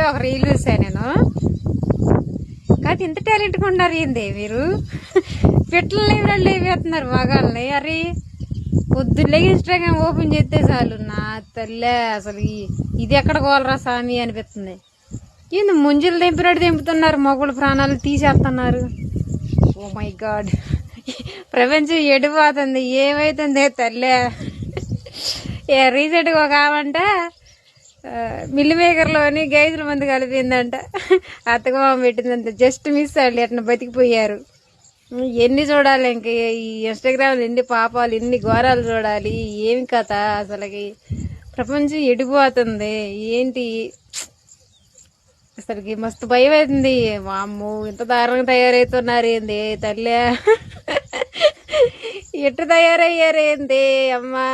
ఇప్పుడే ఒక రీల్ చూసా నేను. కాదు ఇంత టాలెంట్గా ఉన్నారు ఏంది మీరు? పిట్టలని లేవేస్తున్నారు మగాళ్ళని. అరే పొద్దున్నే ఇన్స్టాగ్రామ్ ఓపెన్ చేస్తే చాలు నా తల్లే అసలు ఇది ఎక్కడ కోలరా స్వామి అనిపిస్తుంది. ఏంది ముంజలు తెంపినట్టు తెంపుతున్నారు, మొగుళ్ళ ప్రాణాలు తీసేస్తున్నారు. ఓ మై గాడ్, ప్రపంచం ఎడిపోతుంది. ఏమైతుంది తల్లే? రీసెంట్గా ఒక ఆమంట మిల్లు మేకర్లోని గైజుల మంది కలిపిందంట, అత్తగమామ పెట్టిందంట. జస్ట్ మిస్ వాళ్ళు ఎట్లా బతికిపోయారు. ఎన్ని చూడాలి ఇంక ఈ ఇన్స్టాగ్రామ్లో, ఎన్ని పాపాలు ఎన్ని ఘోరాలు చూడాలి. ఏమి కథ అసలుకి? ప్రపంచం ఎడిపోతుంది ఏంటి అసలుకి? మస్తు భయం అవుతుంది. వామ్మో ఇంత దారుణంగా తయారవుతున్నారు ఏంది తల్లే? ఎట్టు తయారయ్యారేంది అమ్మా?